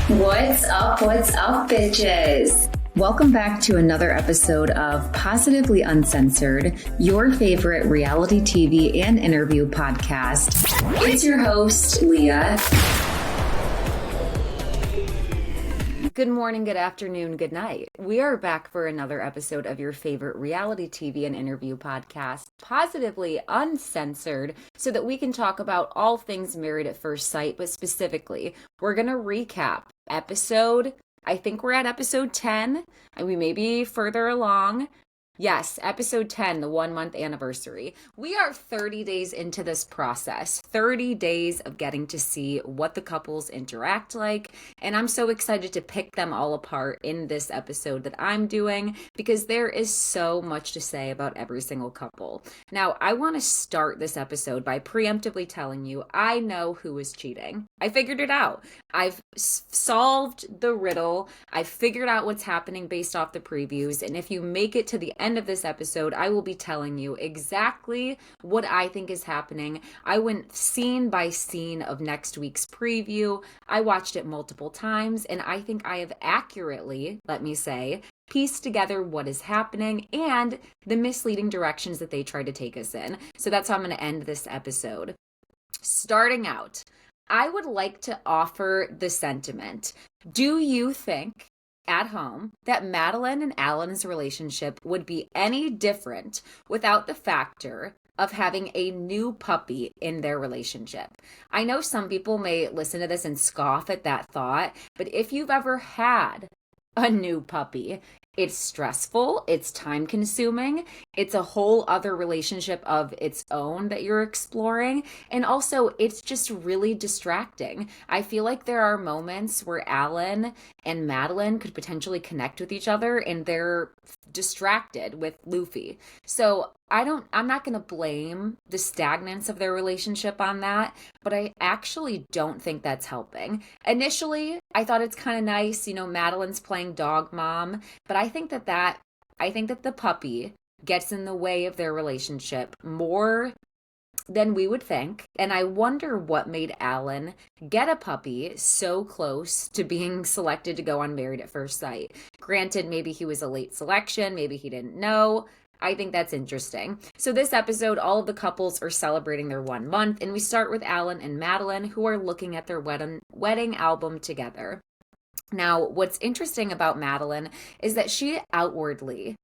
What's up, bitches? Welcome back to another episode of Positively Uncensored, your favorite reality TV and interview podcast. It's your host, Leah. Good morning, good afternoon, good night. We are back for another episode of your favorite reality TV and interview podcast, Positively Uncensored, so that we can talk about all things Married at First Sight, but specifically, we're going to recap I think we're at episode 10, and we may be further along. Yes, episode 10, the 1 month anniversary. We are 30 days into this process, 30 days of getting to see what the couples interact like. And I'm so excited to pick them all apart in this episode that I'm doing because there is so much to say about every single couple. Now, I want to start this episode by preemptively telling you I know who is cheating. I figured it out. I've solved the riddle. I've figured out what's happening based off the previews. And if you make it to the end of this episode, I will be telling you exactly what I think is happening. I went scene by scene of next week's preview. I watched it multiple times, and I think I have accurately, let me say, pieced together what is happening and the misleading directions that they try to take us in. So that's how I'm going to end this episode. Starting out, I would like to offer the sentiment. Do you think at home that Madeline and Alan's relationship would be any different without the factor of having a new puppy in their relationship? I know some people may listen to this and scoff at that thought, but if you've ever had a new puppy, it's stressful, it's time consuming, it's a whole other relationship of its own that you're exploring, and also it's just really distracting. I feel like there are moments where Alan and Madeline could potentially connect with each other and they're distracted with Luffy. So I'm not going to blame the stagnance of their relationship on that, but I actually don't think that's helping. Initially, I thought it's kind of nice, Madeline's playing dog mom, but I think that the puppy gets in the way of their relationship more than we would think. And I wonder what made Alan get a puppy so close to being selected to go on Married at First Sight. Granted, maybe he was a late selection, maybe he didn't know. I think that's interesting. So this episode, all of the couples are celebrating their 1 month, and we start with Alan and Madeline, who are looking at their wedding album together. Now, what's interesting about Madeline is that she outwardly,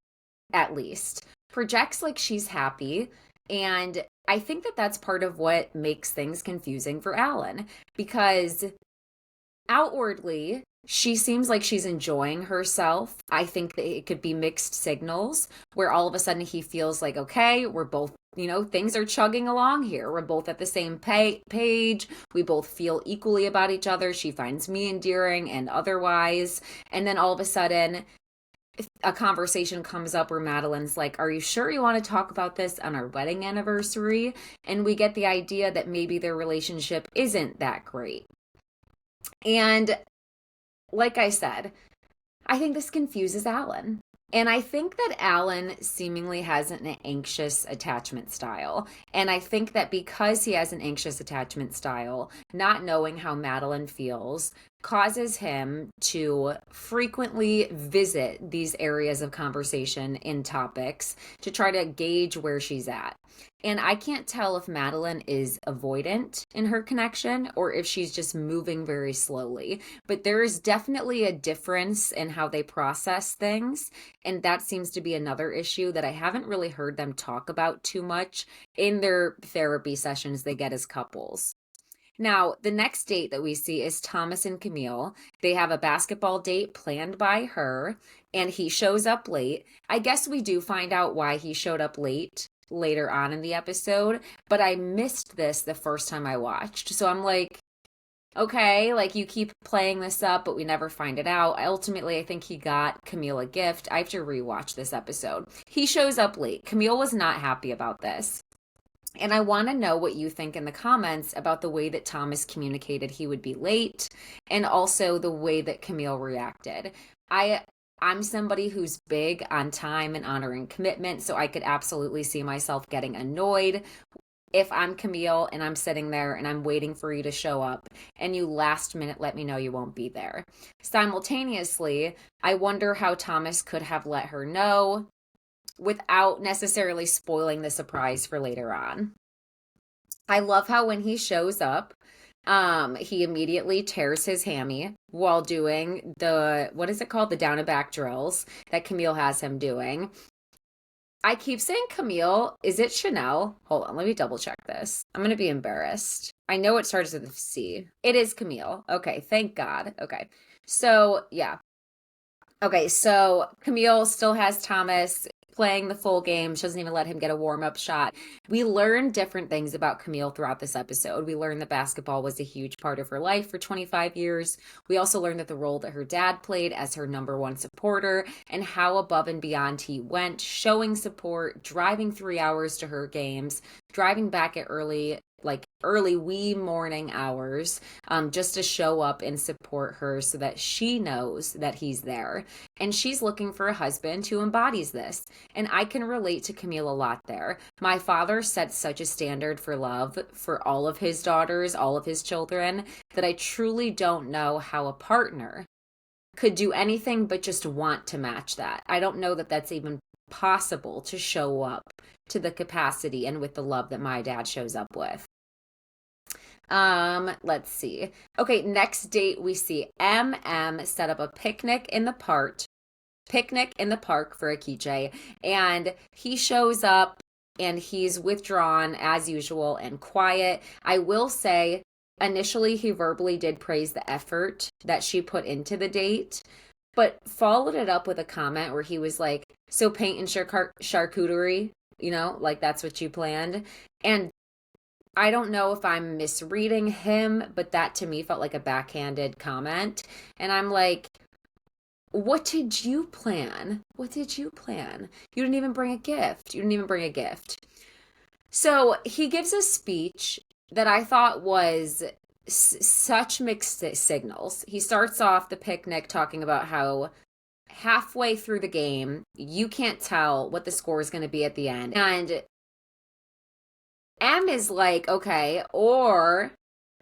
at least, projects like she's happy, and I think that that's part of what makes things confusing for Alan, because outwardly, she seems like she's enjoying herself. I think that it could be mixed signals where all of a sudden he feels like, okay, we're both, things are chugging along here. We're both at the same page. We both feel equally about each other. She finds me endearing and otherwise. And then all of a sudden, a conversation comes up where Madeline's like, are you sure you want to talk about this on our wedding anniversary? And we get the idea that maybe their relationship isn't that great. And like I said, I think this confuses Alan. And I think that Alan seemingly has an anxious attachment style. And I think that because he has an anxious attachment style, not knowing how Madeline feels causes him to frequently visit these areas of conversation in topics to try to gauge where she's at. And I can't tell if Madeline is avoidant in her connection or if she's just moving very slowly. But there is definitely a difference in how they process things. And that seems to be another issue that I haven't really heard them talk about too much in their therapy sessions they get as couples. Now, the next date that we see is Thomas and Camille. They have a basketball date planned by her, and he shows up late. I guess we do find out why he showed up late later on in the episode, but I missed this the first time I watched. So I'm like, okay, like you keep playing this up, but we never find it out. Ultimately, I think he got Camille a gift. I have to rewatch this episode. He shows up late. Camille was not happy about this. And I want to know what you think in the comments about the way that Thomas communicated he would be late and also the way that Camille reacted. I'm somebody who's big on time and honoring commitment, so I could absolutely see myself getting annoyed if I'm Camille and I'm sitting there and I'm waiting for you to show up and you last minute let me know you won't be there. Simultaneously, I wonder how Thomas could have let her know without necessarily spoiling the surprise for later on. I love how when he shows up, he immediately tears his hammy while doing the, what is it called? The down and back drills that Camille has him doing. I keep saying Camille. Is it Chanel? Hold on, let me double check this. I'm going to be embarrassed. I know it starts with a C. It is Camille. Okay, thank God. Okay. So, yeah. Okay, so Camille still has Thomas playing the full game. She doesn't even let him get a warm-up shot. We learn different things about Camille throughout this episode. We learn that basketball was a huge part of her life for 25 years. We also learned that the role that her dad played as her number one supporter and how above and beyond he went, showing support, driving 3 hours to her games, driving back at early wee morning hours, just to show up and support her so that she knows that he's there. And she's looking for a husband who embodies this. And I can relate to Camille a lot there. My father set such a standard for love for all of his daughters, all of his children, that I truly don't know how a partner could do anything but just want to match that. I don't know that that's even possible to show up to the capacity and with the love that my dad shows up with. Let's see. Okay, next date we see MM set up a picnic in the park for Ikechi, and he shows up and he's withdrawn as usual and quiet. I will say, initially he verbally did praise the effort that she put into the date, but followed it up with a comment where he was like, "So paint and charcuterie, like that's what you planned." And I don't know if I'm misreading him, but that to me felt like a backhanded comment. And I'm like, what did you plan? What did you plan? You didn't even bring a gift. You didn't even bring a gift. So he gives a speech that I thought was such mixed signals. He starts off the picnic talking about how halfway through the game, you can't tell what the score is going to be at the end. And M is like, okay, or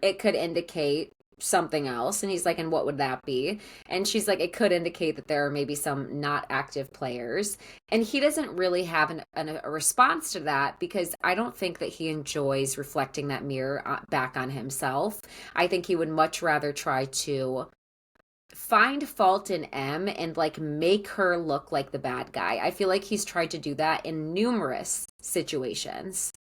it could indicate something else. And he's like, and what would that be? And she's like, it could indicate that there are maybe some not active players. And he doesn't really have a response to that because I don't think that he enjoys reflecting that mirror back on himself. I think he would much rather try to find fault in M and like make her look like the bad guy. I feel like he's tried to do that in numerous situations.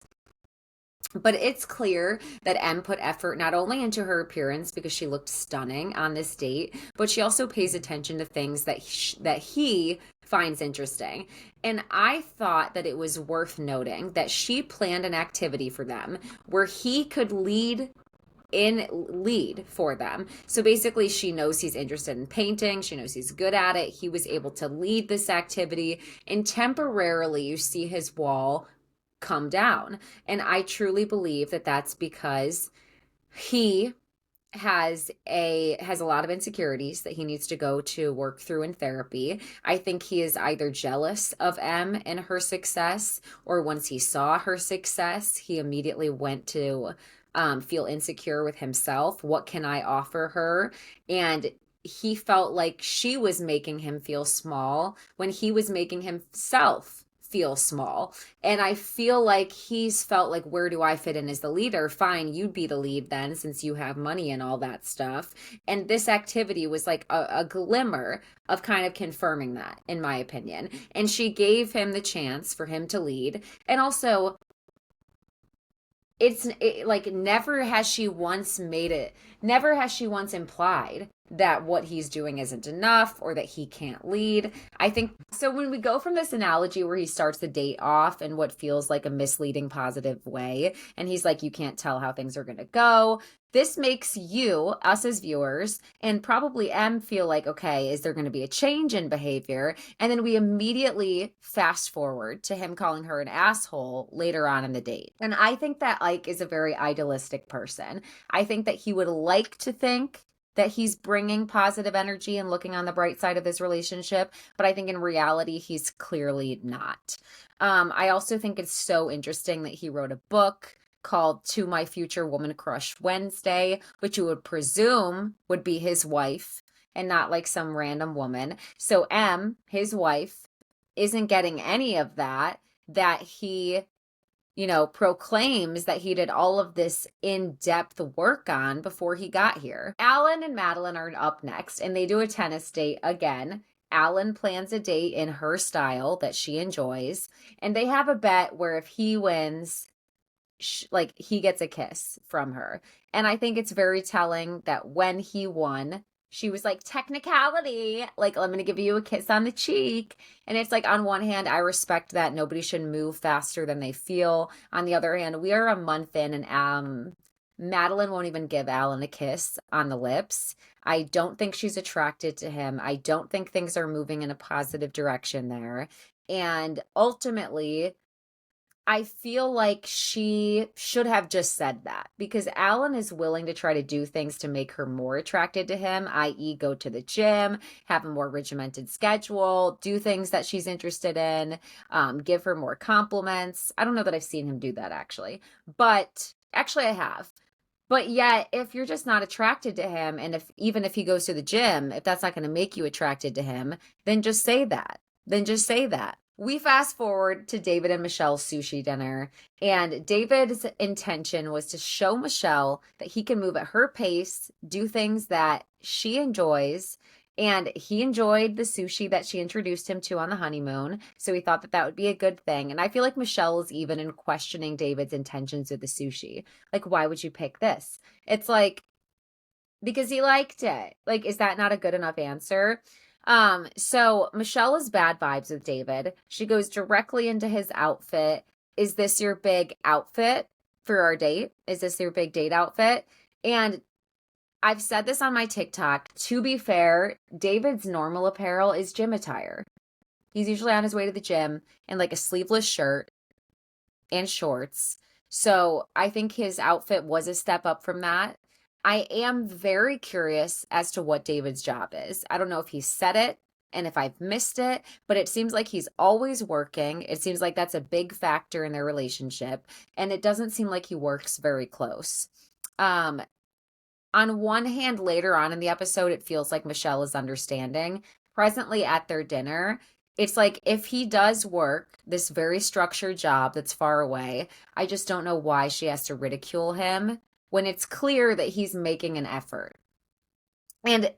But it's clear that M put effort not only into her appearance because she looked stunning on this date, but she also pays attention to things that he finds interesting. And I thought that it was worth noting that she planned an activity for them where he could lead for them. So basically she knows he's interested in painting, she knows he's good at it. He was able to lead this activity, and temporarily you see his wall come down. And I truly believe that that's because he has a lot of insecurities that he needs to go to work through in therapy. I think he is either jealous of M and her success, or once he saw her success, he immediately went to feel insecure with himself. What can I offer her? And he felt like she was making him feel small when he was making himself feel small. And I feel like he's felt like, where do I fit in as the leader? Fine, you'd be the lead then since you have money and all that stuff. And this activity was like a glimmer of kind of confirming that, in my opinion. And she gave him the chance for him to lead. And also, like never has she once implied that what he's doing isn't enough or that he can't lead. I think so. When we go from this analogy where he starts the date off in what feels like a misleading positive way, and he's like, you can't tell how things are going to go, this makes us as viewers, and probably M, feel like, okay, is there going to be a change in behavior? And then we immediately fast forward to him calling her an asshole later on in the date. And I think that Ike is a very idealistic person. I think that he would like to think that he's bringing positive energy and looking on the bright side of his relationship, but I think in reality, he's clearly not. I also think it's so interesting that he wrote a book called To My Future Woman Crush Wednesday, which you would presume would be his wife and not like some random woman. So M, his wife, isn't getting any of that he proclaims that he did all of this in-depth work on before he got here. Alan and Madeline are up next, and they do a tennis date again. Alan plans a date in her style that she enjoys, and they have a bet where if he wins, he gets a kiss from her. And I think it's very telling that when he won, she was like, technicality, like, I'm going to give you a kiss on the cheek. And it's like, on one hand, I respect that nobody should move faster than they feel. On the other hand, we are a month in, and Madeline won't even give Alan a kiss on the lips. I don't think she's attracted to him. I don't think things are moving in a positive direction there. And ultimately, I feel like she should have just said that, because Alan is willing to try to do things to make her more attracted to him, i.e. go to the gym, have a more regimented schedule, do things that she's interested in, give her more compliments. I don't know that I've seen him do that actually, but actually I have. But yet, if you're just not attracted to him, and even if he goes to the gym, if that's not going to make you attracted to him, then just say that. We fast forward to David and Michelle's sushi dinner, and David's intention was to show Michelle that he can move at her pace, do things that she enjoys, and he enjoyed the sushi that she introduced him to on the honeymoon, so he thought that that would be a good thing. And I feel like Michelle is even in questioning David's intentions with the sushi. Like, why would you pick this? It's like, because he liked it. Like, is that not a good enough answer? So Michelle is bad vibes with David. She goes directly into his outfit. Is this your big outfit for our date? Is this your big date outfit? And I've said this on my TikTok. To be fair, David's normal apparel is gym attire. He's usually on his way to the gym in like a sleeveless shirt and shorts. So I think his outfit was a step up from that. I am very curious as to what David's job is. I don't know if he said it and if I've missed it, but it seems like he's always working. It seems like that's a big factor in their relationship, and it doesn't seem like he works very close. On one hand, later on in the episode, it feels like Michelle is understanding. Presently at their dinner, it's like if he does work this very structured job that's far away, I just don't know why she has to ridicule him when it's clear that he's making an effort. And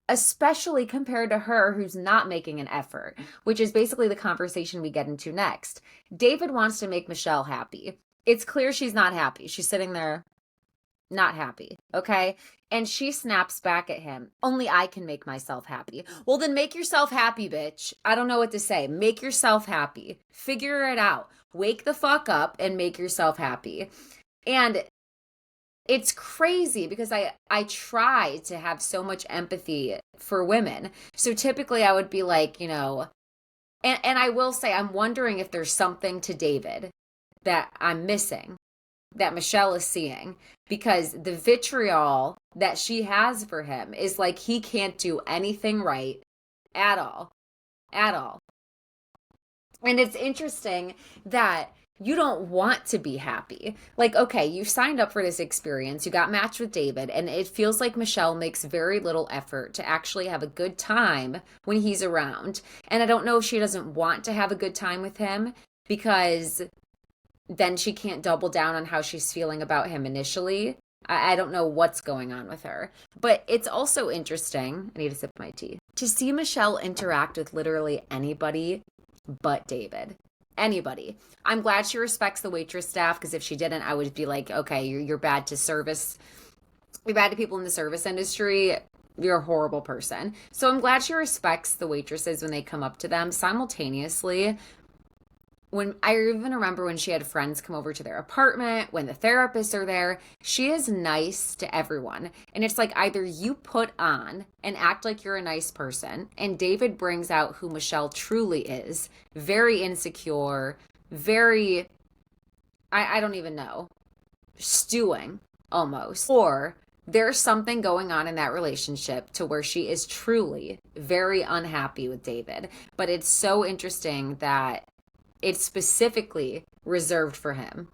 especially compared to her, who's not making an effort, which is basically the conversation we get into next. David wants to make Michelle happy. It's clear she's not happy. She's sitting there not happy, okay? And she snaps back at him. Only I can make myself happy. Well, then make yourself happy, bitch. I don't know what to say. Make yourself happy. Figure it out. Wake the fuck up and make yourself happy. And it's crazy because I try to have so much empathy for women. So typically I would be like, and I will say, I'm wondering if there's something to David that I'm missing, that Michelle is seeing, because the vitriol that she has for him is like he can't do anything right at all. And it's interesting that you don't want to be happy. Like, okay, you signed up for this experience, you got matched with David, and it feels like Michelle makes very little effort to actually have a good time when he's around. And I don't know if she doesn't want to have a good time with him because then she can't double down on how she's feeling about him initially. I don't know what's going on with her. But it's also interesting, I need to sip my tea, to see Michelle interact with literally anybody but David. Anybody. I'm glad she respects the waitress staff, because if she didn't, I would be like, okay, you're bad to service. You're bad to people in the service industry. You're a horrible person. So I'm glad she respects the waitresses when they come up to them. Simultaneously, when I even remember when she had friends come over to their apartment, when the therapists are there, she is nice to everyone. And it's like either you put on and act like you're a nice person, and David brings out who Michelle truly is, very insecure, very, I don't even know, stewing almost. Or there's something going on in that relationship to where she is truly very unhappy with David. But it's so interesting that it's specifically reserved for him.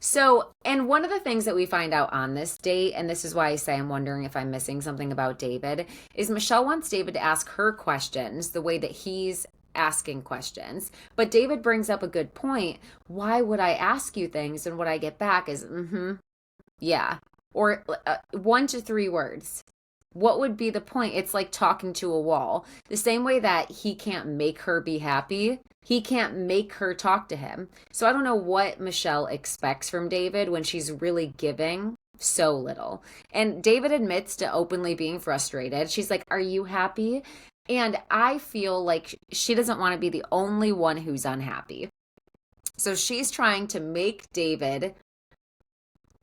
So, and one of the things that we find out on this date, and this is why I say I'm wondering if I'm missing something about David, is Michelle wants David to ask her questions the way that he's asking questions. But David brings up a good point. Why would I ask you things and what I get back is, yeah, or 1 to 3 words? What would be the point? It's like talking to a wall. The same way that he can't make her be happy, he can't make her talk to him. So I don't know what Michelle expects from David when she's really giving so little. And David admits to openly being frustrated. She's like, "Are you happy?" And I feel like she doesn't want to be the only one who's unhappy. So she's trying to make David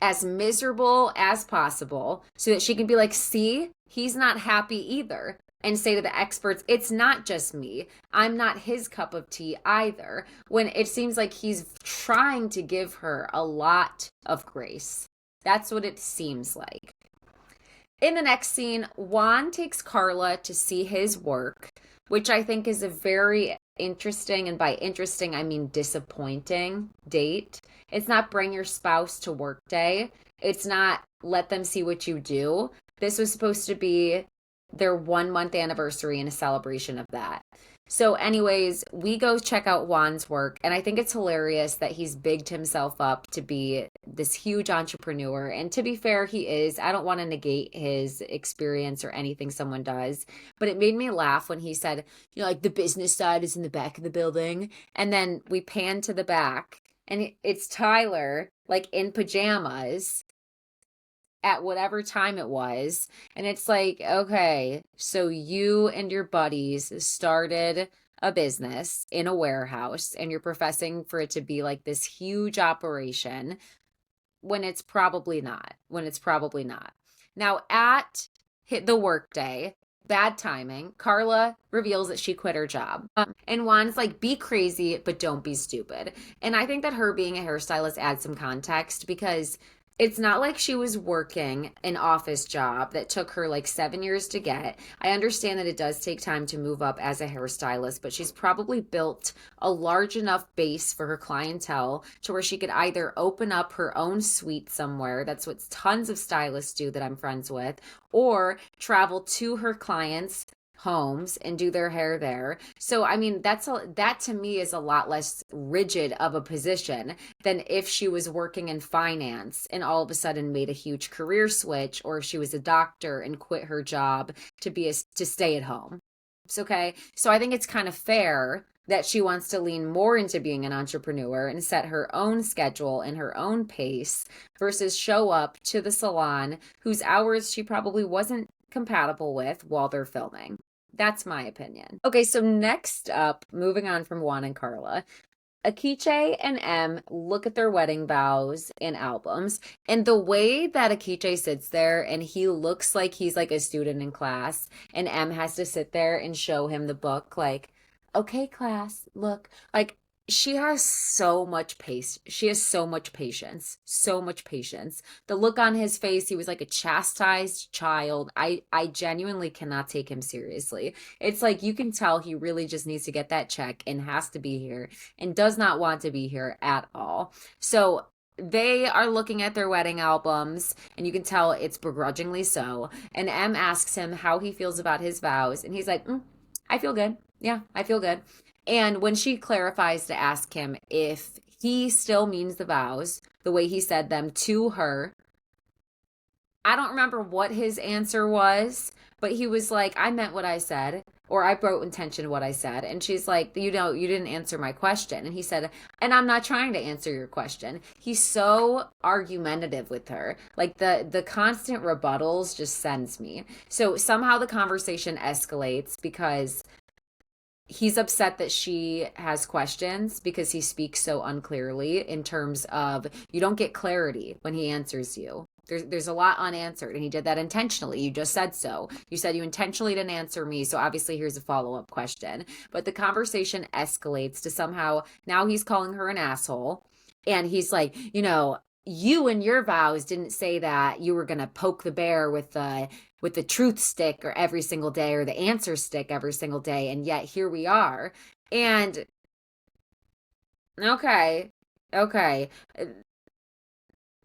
as miserable as possible so that she can be like, "See, he's not happy either." And say to the experts, "It's not just me. I'm not his cup of tea either." When it seems like he's trying to give her a lot of grace. That's what it seems like. In the next scene, Juan takes Carla to see his work, which I think is a very interesting, and by interesting, I mean disappointing date. It's not bring your spouse to work day. It's not let them see what you do. This was supposed to be their 1 month anniversary and a celebration of that. So, anyways, we go check out Juan's work, and I think it's hilarious that he's bigged himself up to be this huge entrepreneur. And to be fair, he is. I don't want to negate his experience or anything someone does, but it made me laugh when he said, like the business side is in the back of the building. And then we pan to the back, and it's Tyler, like in pajamas at whatever time it was. And it's like, okay, so you and your buddies started a business in a warehouse and you're professing for it to be like this huge operation when it's probably not. When it's probably not. Now, at hit the workday, bad timing, Carla reveals that she quit her job. And Juan's like, be crazy, but don't be stupid. And I think that her being a hairstylist adds some context because it's not like she was working an office job that took her like 7 years to get. I understand that it does take time to move up as a hairstylist, but she's probably built a large enough base for her clientele to where she could either open up her own suite somewhere. That's what tons of stylists do that I'm friends with, or travel to her clients' homes and do their hair there. So I mean that to me is a lot less rigid of a position than if she was working in finance and all of a sudden made a huge career switch, or if she was a doctor and quit her job to stay at home. It's okay. So I think it's kind of fair that she wants to lean more into being an entrepreneur and set her own schedule and her own pace versus show up to the salon whose hours she probably wasn't compatible with while they're filming. That's my opinion. Okay, so next up, moving on from Juan and Carla, Ikechi and M look at their wedding vows and albums, and the way that Ikechi sits there and he looks like he's like a student in class, and M has to sit there and show him the book, like, okay, class, look, like she has so much pace. She has so much patience, so much patience. The look on his face, he was like a chastised child. I genuinely cannot take him seriously. It's like you can tell he really just needs to get that check and has to be here and does not want to be here at all. So they are looking at their wedding albums, and you can tell it's begrudgingly so. And M asks him how he feels about his vows, and he's like, I feel good. Yeah, I feel good. And when she clarifies to ask him if he still means the vows the way he said them to her, I don't remember what his answer was, but he was like, I meant what I said, or I wrote intention what I said. And she's like, you didn't answer my question. And he said, and I'm not trying to answer your question. He's so argumentative with her. Like the constant rebuttals just sends me. So somehow the conversation escalates because he's upset that she has questions because he speaks so unclearly in terms of you don't get clarity when he answers you. There's a lot unanswered, and he did that intentionally. You just said so. You said you intentionally didn't answer me, so obviously here's a follow-up question. But the conversation escalates to somehow now he's calling her an asshole, and he's like, you and your vows didn't say that you were going to poke the bear with the truth stick or every single day, or the answer stick every single day, and yet here we are. And okay,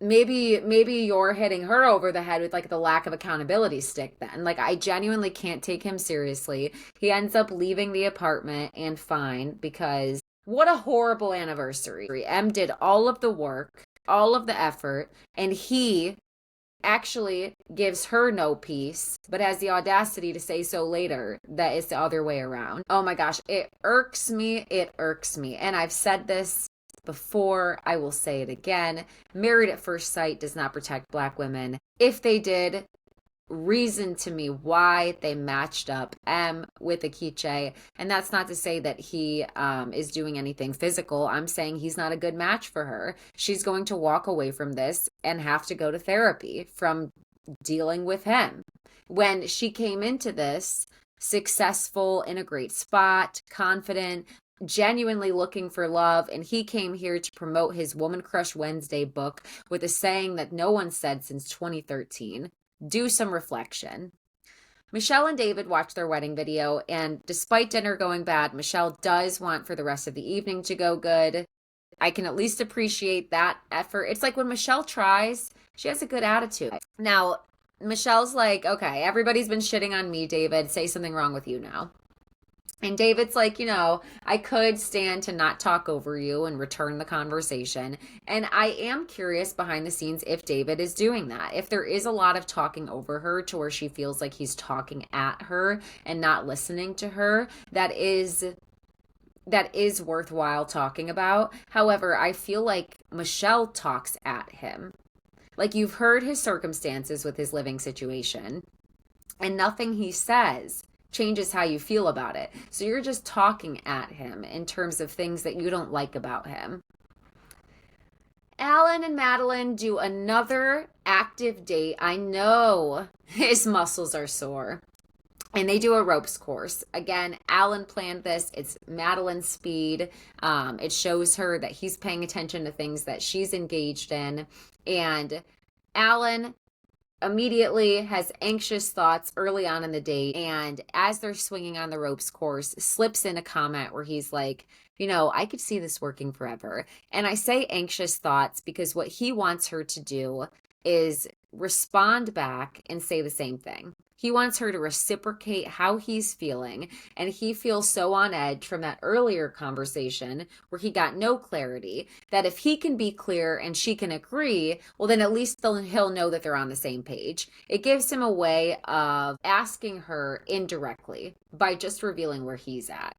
maybe you're hitting her over the head with like the lack of accountability stick then. Like I genuinely can't take him seriously. He ends up leaving the apartment and fine because what a horrible anniversary. M did all of the work, all of the effort, and he actually gives her no peace, but has the audacity to say so later that it's the other way around. Oh my gosh, it irks me. It irks me. And I've said this before, I will say it again. Married at First Sight does not protect Black women. If they did, reason to me why they matched up M with Ikechi. And that's not to say that he is doing anything physical. I'm saying he's not a good match for her. She's going to walk away from this and have to go to therapy from dealing with him. When she came into this successful, in a great spot, confident, genuinely looking for love, and he came here to promote his Woman Crush Wednesday book with a saying that no one said since 2013. Do some reflection. Michelle and David watch their wedding video, and despite dinner going bad, Michelle does want for the rest of the evening to go good. I can at least appreciate that effort. It's like when Michelle tries, she has a good attitude. Now, Michelle's like, okay, everybody's been shitting on me, David. Say something wrong with you now. And David's like, I could stand to not talk over you and return the conversation. And I am curious behind the scenes if David is doing that. If there is a lot of talking over her to where she feels like he's talking at her and not listening to her, that is worthwhile talking about. However, I feel like Michelle talks at him. Like you've heard his circumstances with his living situation, and nothing he says changes how you feel about it. So you're just talking at him in terms of things that you don't like about him. Alan and Madeline do another active date. I know his muscles are sore. And they do a ropes course. Again, Alan planned this. It's Madeline's speed. It shows her that he's paying attention to things that she's engaged in. And Alan immediately has anxious thoughts early on in the date, and as they're swinging on the ropes course, slips in a comment where he's like, I could see this working forever. And I say anxious thoughts because what he wants her to do is respond back and say the same thing. He wants her to reciprocate how he's feeling, and he feels so on edge from that earlier conversation where he got no clarity that if he can be clear and she can agree, well, then at least he'll know that they're on the same page. It gives him a way of asking her indirectly by just revealing where he's at.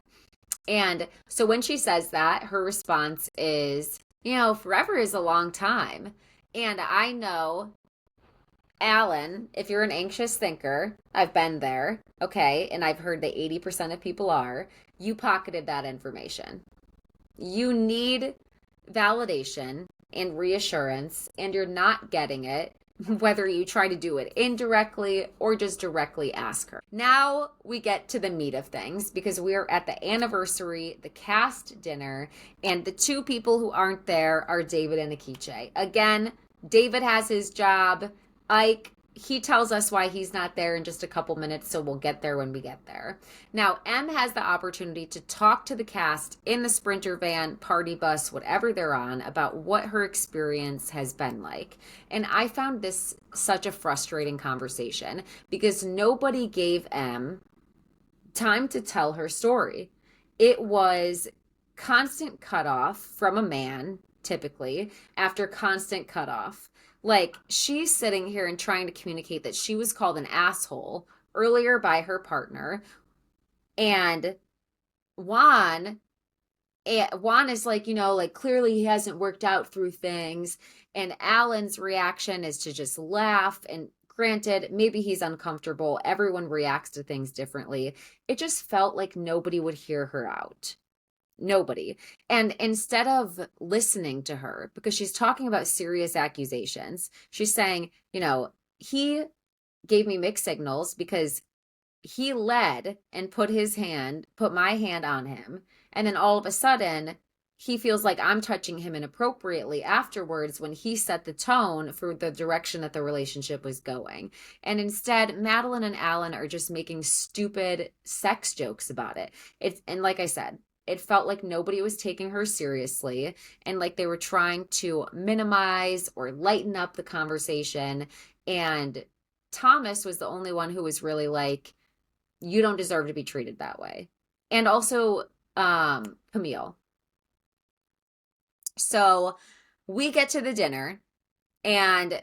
And so when she says that, her response is, forever is a long time. And I know, Alan, if you're an anxious thinker, I've been there, okay, and I've heard that 80% of people are, you pocketed that information. You need validation and reassurance, and you're not getting it, whether you try to do it indirectly or just directly ask her. Now we get to the meat of things because we're at the anniversary, the cast dinner, and the two people who aren't there are David and Ikechi. Again, David has his job. Ike, he tells us why he's not there in just a couple minutes, so we'll get there when we get there. Now, M has the opportunity to talk to the cast in the Sprinter van, party bus, whatever they're on, about what her experience has been like. And I found this such a frustrating conversation because nobody gave M time to tell her story. It was constant cutoff from a man, typically, after constant cutoff. Like, she's sitting here and trying to communicate that she was called an asshole earlier by her partner. And Juan is like, clearly he hasn't worked out through things. And Alan's reaction is to just laugh. And granted, maybe he's uncomfortable. Everyone reacts to things differently. It just felt like nobody would hear her out. Nobody. And instead of listening to her, because she's talking about serious accusations, she's saying, he gave me mixed signals because he led and put my hand on him. And then all of a sudden, he feels like I'm touching him inappropriately afterwards when he set the tone for the direction that the relationship was going. And instead, Madeline and Alan are just making stupid sex jokes about it. And like I said, It felt like nobody was taking her seriously, and like they were trying to minimize or lighten up the conversation. And Thomas was the only one who was really like, you don't deserve to be treated that way. And also Camille. So we get to the dinner, and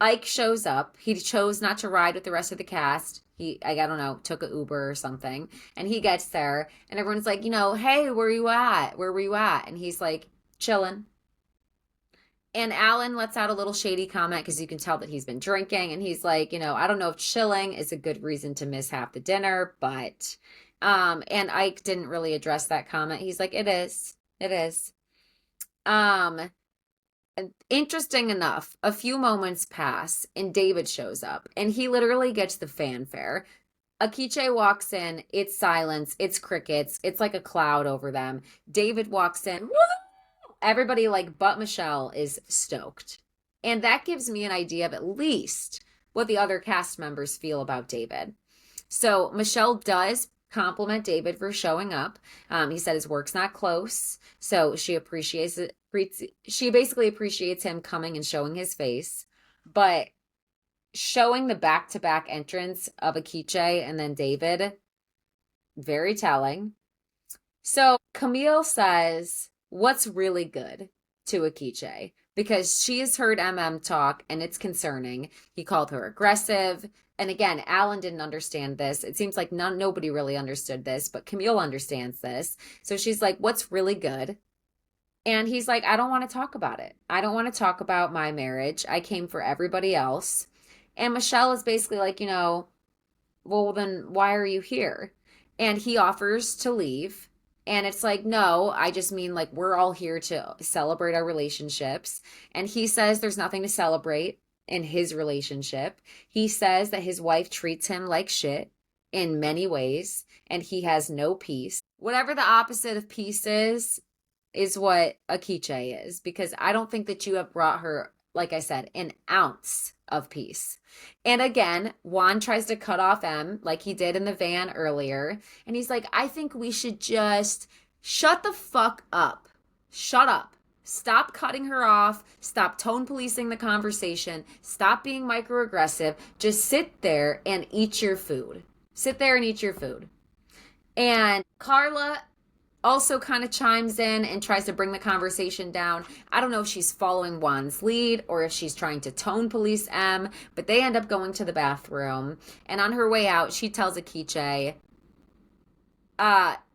Ike shows up. He chose not to ride with the rest of the cast. I don't know, took a Uber or something. And he gets there, and everyone's like, hey, where you at? Where were you at? And he's like, chilling. And Alan lets out a little shady comment because you can tell that he's been drinking. And he's like, I don't know if chilling is a good reason to miss half the dinner, but, and Ike didn't really address that comment. He's like, it is. It is. Um, Interesting enough, a few moments pass and David shows up and he literally gets the fanfare. Ikechi walks in, it's silence, it's crickets, it's like a cloud over them. David walks in, woo! Everybody like but Michelle is stoked. And that gives me an idea of at least what the other cast members feel about David. So Michelle does compliment David for showing up. He said his work's not close, so she appreciates it. She basically appreciates him coming and showing his face, but showing the back-to-back entrance of Ikechi and then David, very telling. So Camille says, what's really good to Ikechi? Because she has heard MM talk and it's concerning. He called her aggressive. And again, Alan didn't understand this. It seems like nobody really understood this, but Camille understands this. So she's like, what's really good? And he's like, I don't want to talk about it. I don't want to talk about my marriage. I came for everybody else. And Michelle is basically like, well, then why are you here? And he offers to leave. And it's like, no, I just mean like we're all here to celebrate our relationships. And he says there's nothing to celebrate in his relationship. He says that his wife treats him like shit in many ways, and he has no peace. Whatever the opposite of peace is what Ikechi is, because I don't think that you have brought her, like I said, an ounce of peace. And again, Juan tries to cut off M like he did in the van earlier. And he's like, I think we should just shut the fuck up. Shut up. Stop cutting her off. Stop tone policing the conversation. Stop being microaggressive. Just sit there and eat your food. Sit there and eat your food. And Carla also kind of chimes in and tries to bring the conversation down. I don't know if she's following Juan's lead or if she's trying to tone police M, but they end up going to the bathroom. And on her way out, she tells Ikechi,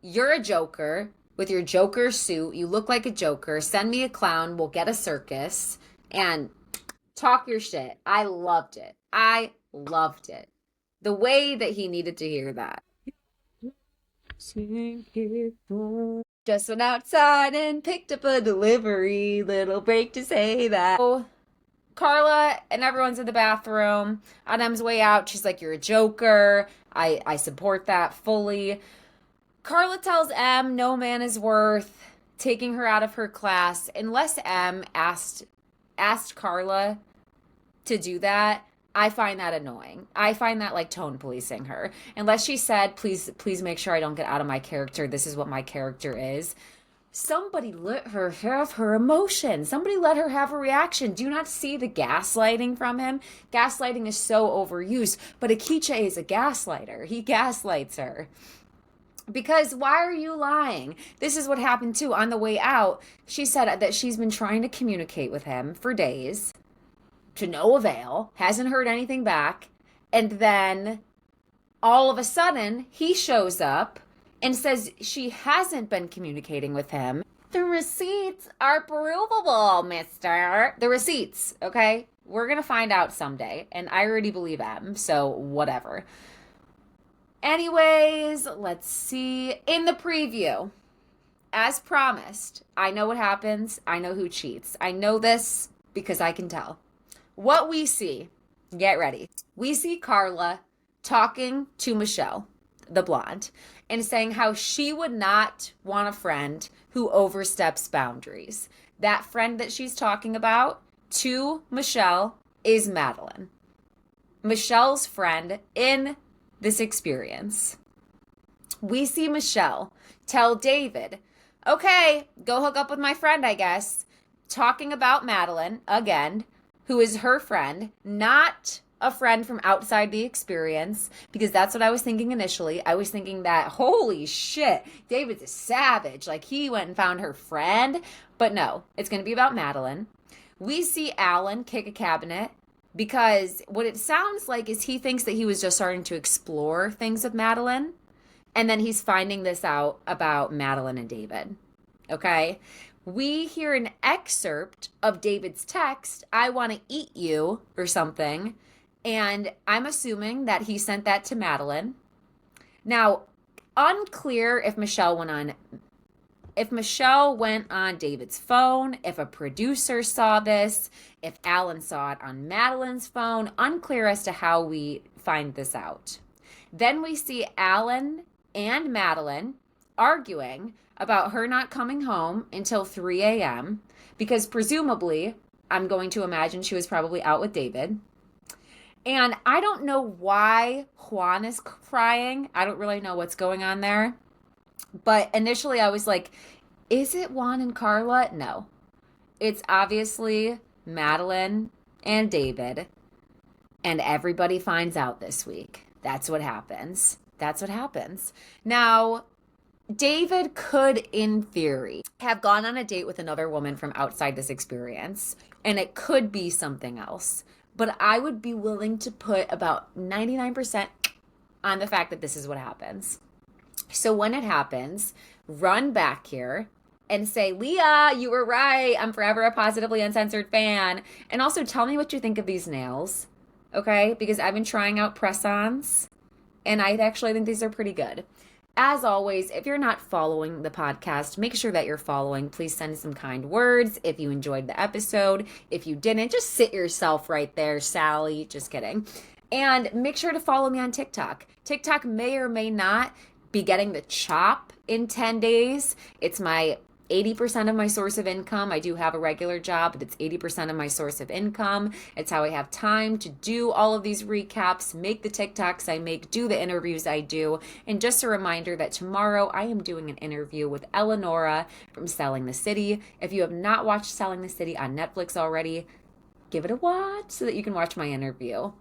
you're a joker with your joker suit. You look like a joker. Send me a clown. We'll get a circus and talk your shit. I loved it. I loved it. The way that he needed to hear that. Just went outside and picked up a delivery. Little break to say that. So, Carla and everyone's in the bathroom. On M's way out, she's like, you're a joker. I support that fully. Carla tells M no man is worth taking her out of her class unless M asked Carla to do that. I find that annoying. I find that like tone policing her. Unless she said, please make sure I don't get out of my character. This is what my character is. Somebody let her have her emotion. Somebody let her have a reaction. Do you not see the gaslighting from him? Gaslighting is so overused, but Ikechi is a gaslighter. He gaslights her. Because why are you lying? This is what happened too. On the way out, she said that she's been trying to communicate with him for days. To no avail, hasn't heard anything back, and then all of a sudden he shows up and says she hasn't been communicating with him. The receipts are provable, mister. The receipts, okay? We're gonna find out someday, and I already believe M, so whatever. Anyways, let's see. In the preview, as promised, I know what happens. I know who cheats. I know this because I can tell. What we see, get ready. We see Carla talking to Michelle, the blonde, and saying how she would not want a friend who oversteps boundaries. That friend that she's talking about to Michelle is Madeline. Michelle's friend in this experience. We see Michelle tell David, okay, go hook up with my friend, I guess, talking about Madeline again, who is her friend, not a friend from outside the experience, because that's what I was thinking initially. I was thinking that, holy shit, David's a savage. Like, he went and found her friend. But no, it's going to be about Madeline. We see Alan kick a cabinet because what it sounds like is he thinks that he was just starting to explore things with Madeline. And then he's finding this out about Madeline and David. Okay? We hear an excerpt of David's text, I want to eat you, or something. And I'm assuming that he sent that to Madeline. Now, unclear if Michelle went on David's phone, if a producer saw this, if Alan saw it on Madeline's phone, unclear as to how we find this out. Then we see Alan and Madeline arguing about her not coming home until 3 a.m. because presumably, I'm going to imagine she was probably out with David. And I don't know why Juan is crying. I don't really know what's going on there. But initially I was like, is it Juan and Carla? No. It's obviously Madeline and David. And everybody finds out this week. That's what happens. That's what happens. Now, David could, in theory, have gone on a date with another woman from outside this experience, and it could be something else. But I would be willing to put about 99% on the fact that this is what happens. So when it happens, run back here and say, Leah, you were right. I'm forever a positively uncensored fan. And also tell me what you think of these nails, okay? Because I've been trying out press-ons, and I actually think these are pretty good. As always, if you're not following the podcast, make sure that you're following. Please send some kind words if you enjoyed the episode. If you didn't, just sit yourself right there, Sally. Just kidding. And make sure to follow me on TikTok. TikTok may or may not be getting the chop in 10 days. It's my 80% of my source of income. I do have a regular job, but it's 80% of my source of income. It's how I have time to do all of these recaps, make the TikToks I make, do the interviews I do. And just a reminder that tomorrow I am doing an interview with Eleonora from Selling the City. If you have not watched Selling the City on Netflix already, give it a watch so that you can watch my interview.